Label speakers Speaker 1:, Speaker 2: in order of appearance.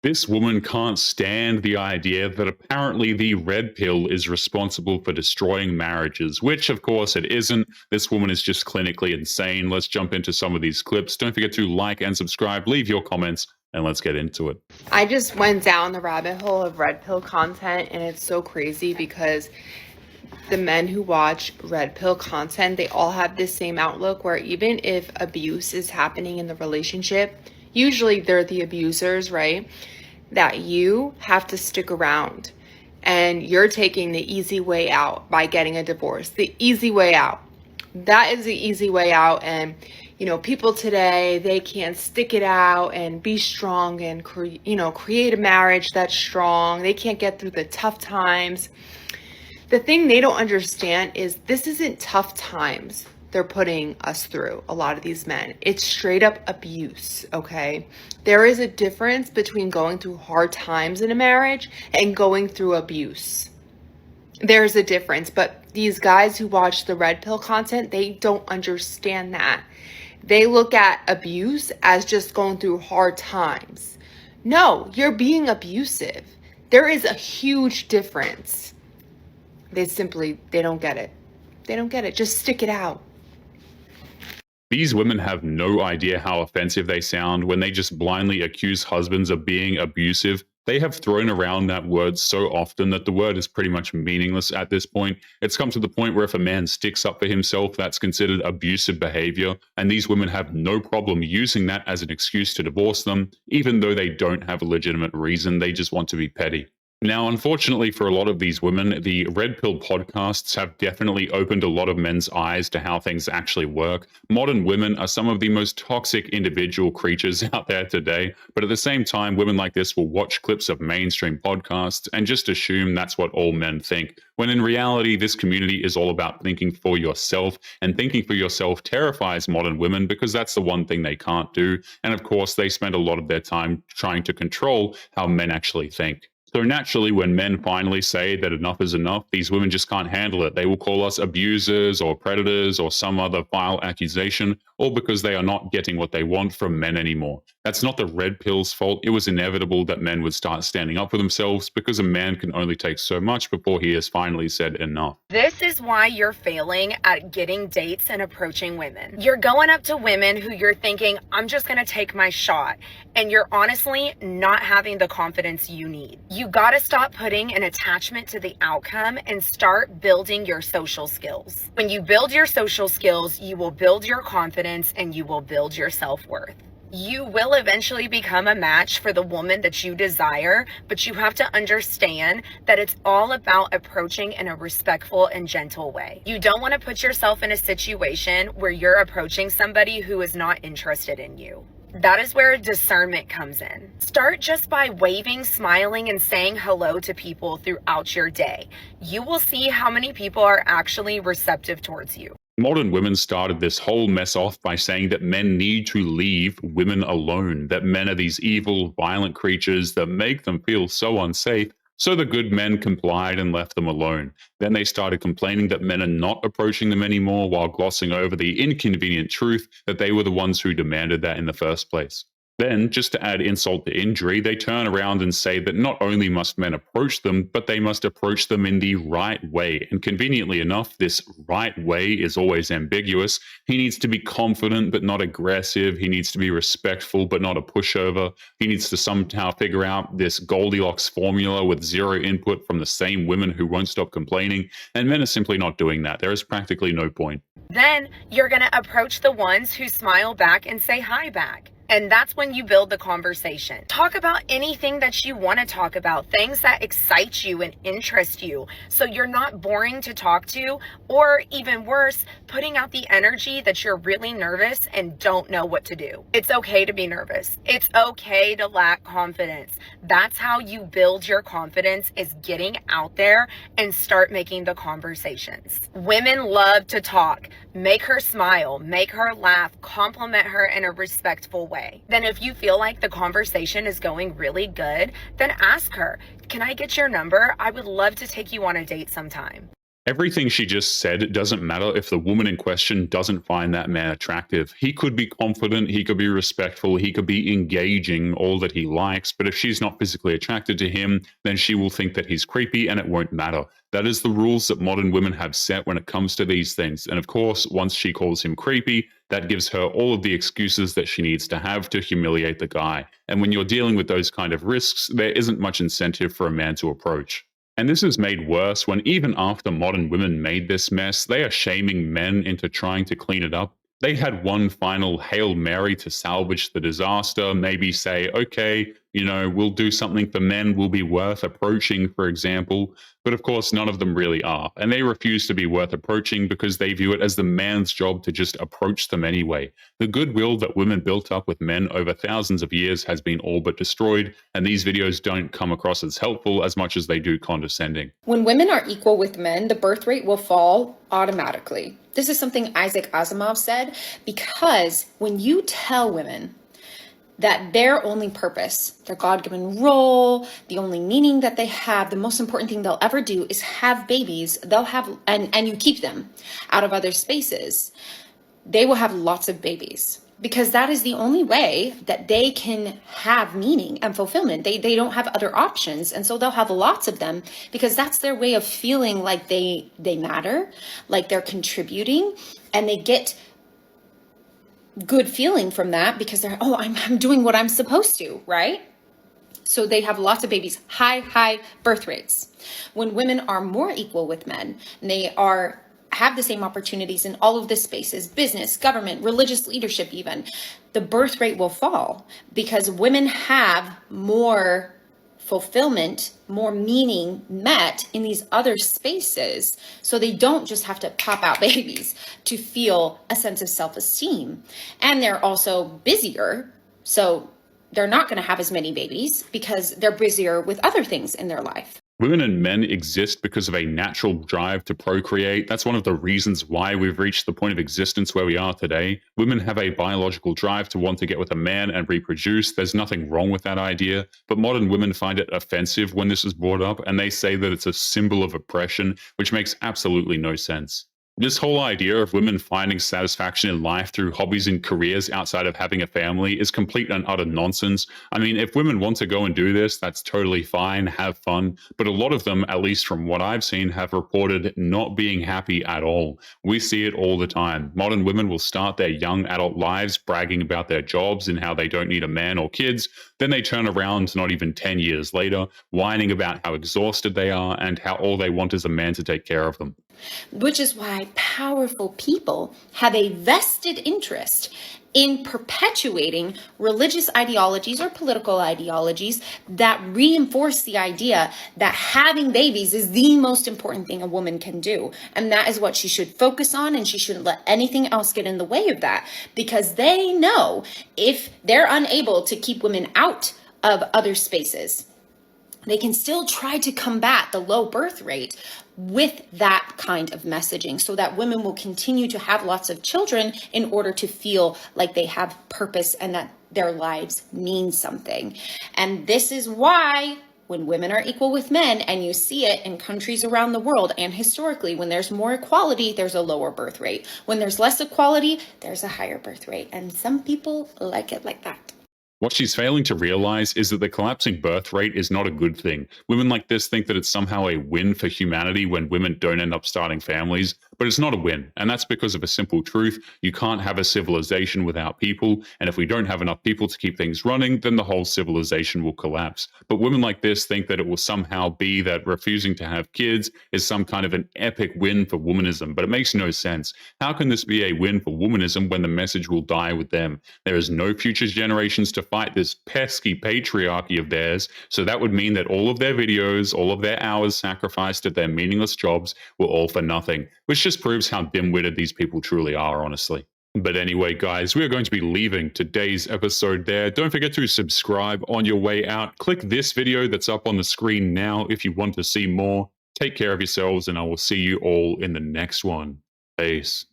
Speaker 1: This woman can't stand the idea that apparently the red pill is responsible for destroying marriages, which of course it isn't. This woman is just clinically insane. Let's jump into some of these clips. Don't forget to like and subscribe, leave your comments, and let's get into it.
Speaker 2: I just went down the rabbit hole of red pill content, and it's so crazy because the men who watch red pill content, they all have this same outlook where even if abuse is happening in the relationship, usually they're the abusers, right? That you have to stick around and you're taking the easy way out by getting a divorce. The easy way out. That is the easy way out. And people today, they can't stick it out and be strong and create a marriage that's strong. They can't get through the tough times. The thing they don't understand is this isn't tough times they're putting us through, a lot of these men. It's straight up abuse, okay? There is a difference between going through hard times in a marriage and going through abuse. There's a difference, but these guys who watch the red pill content, they don't understand that. They look at abuse as just going through hard times. No, you're being abusive. There is a huge difference. They don't get it. They don't get it. Just stick it out.
Speaker 1: These women have no idea how offensive they sound when they just blindly accuse husbands of being abusive. They have thrown around that word so often that the word is pretty much meaningless at this point. It's come to the point where if a man sticks up for himself, that's considered abusive behavior, and these women have no problem using that as an excuse to divorce them, even though they don't have a legitimate reason. They just want to be petty. Now, unfortunately for a lot of these women, the Red Pill podcasts have definitely opened a lot of men's eyes to how things actually work. Modern women are some of the most toxic individual creatures out there today, but at the same time, women like this will watch clips of mainstream podcasts and just assume that's what all men think, when in reality, this community is all about thinking for yourself, and thinking for yourself terrifies modern women because that's the one thing they can't do, and of course, they spend a lot of their time trying to control how men actually think. So naturally, when men finally say that enough is enough, these women just can't handle it. They will call us abusers or predators or some other vile accusation, all because they are not getting what they want from men anymore. That's not the red pill's fault. It was inevitable that men would start standing up for themselves because a man can only take so much before he has finally said enough.
Speaker 3: This is why you're failing at getting dates and approaching women. You're going up to women who you're thinking, I'm just going to take my shot. And you're honestly not having the confidence you need. You gotta stop putting an attachment to the outcome and start building your social skills. When you build your social skills, you will build your confidence and you will build your self-worth. You will eventually become a match for the woman that you desire, but you have to understand that it's all about approaching in a respectful and gentle way. You don't want to put yourself in a situation where you're approaching somebody who is not interested in you. That is where discernment comes in. Start just by waving, smiling, and saying hello to people throughout your day. You will see how many people are actually receptive towards you.
Speaker 1: Modern women started this whole mess off by saying that men need to leave women alone, that men are these evil, violent creatures that make them feel so unsafe. So the good men complied and left them alone. Then they started complaining that men are not approaching them anymore, while glossing over the inconvenient truth that they were the ones who demanded that in the first place. Then, just to add insult to injury, they turn around and say that not only must men approach them, but they must approach them in the right way. And conveniently enough, this right way is always ambiguous. He needs to be confident but not aggressive. He needs to be respectful but not a pushover. He needs to somehow figure out this Goldilocks formula with zero input from the same women who won't stop complaining. And men are simply not doing that. There is practically no point.
Speaker 3: Then you're going to approach the ones who smile back and say hi back. And that's when you build the conversation. Talk about anything that you want to talk about, things that excite you and interest you, so you're not boring to talk to, or even worse, putting out the energy that you're really nervous and don't know what to do. It's okay to be nervous. It's okay to lack confidence. That's how you build your confidence, is getting out there and start making the conversations. Women love to talk. Make her smile, make her laugh, compliment her in a respectful way. Then if you feel like the conversation is going really good, then ask her, can I get your number? I would love to take you on a date sometime.
Speaker 1: Everything she just said doesn't matter if the woman in question doesn't find that man attractive. He could be confident, he could be respectful, he could be engaging, all that he likes, but if she's not physically attracted to him, then she will think that he's creepy and it won't matter. That is the rules that modern women have set when it comes to these things. And of course, once she calls him creepy, that gives her all of the excuses that she needs to have to humiliate the guy. And when you're dealing with those kind of risks, there isn't much incentive for a man to approach. And this is made worse when even after modern women made this mess, they are shaming men into trying to clean it up. They had one final Hail Mary to salvage the disaster, maybe say, okay, we'll do something for men will be worth approaching, for example. But of course, none of them really are. And they refuse to be worth approaching because they view it as the man's job to just approach them anyway. The goodwill that women built up with men over thousands of years has been all but destroyed, and these videos don't come across as helpful as much as they do condescending.
Speaker 4: When women are equal with men, the birth rate will fall automatically. This is something Isaac Asimov said, because when you tell women that their only purpose, their God-given role, the only meaning that they have, the most important thing they'll ever do is have babies, and you keep them out of other spaces, they will have lots of babies. Because that is the only way that they can have meaning and fulfillment. They don't have other options. And so they'll have lots of them because that's their way of feeling like they matter, like they're contributing, and they get good feeling from that because I'm doing what I'm supposed to, right? So they have lots of babies, high birth rates. When women are more equal with men, and they have the same opportunities in all of the spaces, business, government, religious leadership even, the birth rate will fall because women have more fulfillment, more meaning met in these other spaces. So they don't just have to pop out babies to feel a sense of self-esteem. And they're also busier. So they're not going to have as many babies because they're busier with other things in their life.
Speaker 1: Women and men exist because of a natural drive to procreate. That's one of the reasons why we've reached the point of existence where we are today. Women have a biological drive to want to get with a man and reproduce. There's nothing wrong with that idea, but modern women find it offensive when this is brought up, and they say that it's a symbol of oppression, which makes absolutely no sense. This whole idea of women finding satisfaction in life through hobbies and careers outside of having a family is complete and utter nonsense. I mean, if women want to go and do this, that's totally fine, have fun. But a lot of them, at least from what I've seen, have reported not being happy at all. We see it all the time. Modern women will start their young adult lives bragging about their jobs and how they don't need a man or kids. Then they turn around not even 10 years later, whining about how exhausted they are and how all they want is a man to take care of them.
Speaker 4: Which is why powerful people have a vested interest in perpetuating religious ideologies or political ideologies that reinforce the idea that having babies is the most important thing a woman can do. And that is what she should focus on, and she shouldn't let anything else get in the way of that, because they know if they're unable to keep women out of other spaces, they can still try to combat the low birth rate with that kind of messaging so that women will continue to have lots of children in order to feel like they have purpose and that their lives mean something. And this is why when women are equal with men, and you see it in countries around the world and historically, when there's more equality, there's a lower birth rate. When there's less equality, there's a higher birth rate. And some people like it like that.
Speaker 1: What she's failing to realize is that the collapsing birth rate is not a good thing. Women like this think that it's somehow a win for humanity when women don't end up starting families, but it's not a win. And that's because of a simple truth. You can't have a civilization without people. And if we don't have enough people to keep things running, then the whole civilization will collapse. But women like this think that it will somehow be that refusing to have kids is some kind of an epic win for womanism, but it makes no sense. How can this be a win for womanism when the message will die with them? There is no future generations to fight this pesky patriarchy of theirs, so that would mean that all of their videos, all of their hours sacrificed at their meaningless jobs were all for nothing, which just proves how dim-witted these people truly are, honestly. But anyway, guys, we are going to be leaving today's episode there. Don't forget to subscribe on your way out. Click this video that's up on the screen now if you want to see more. Take care of yourselves, and I will see you all in the next one. Peace.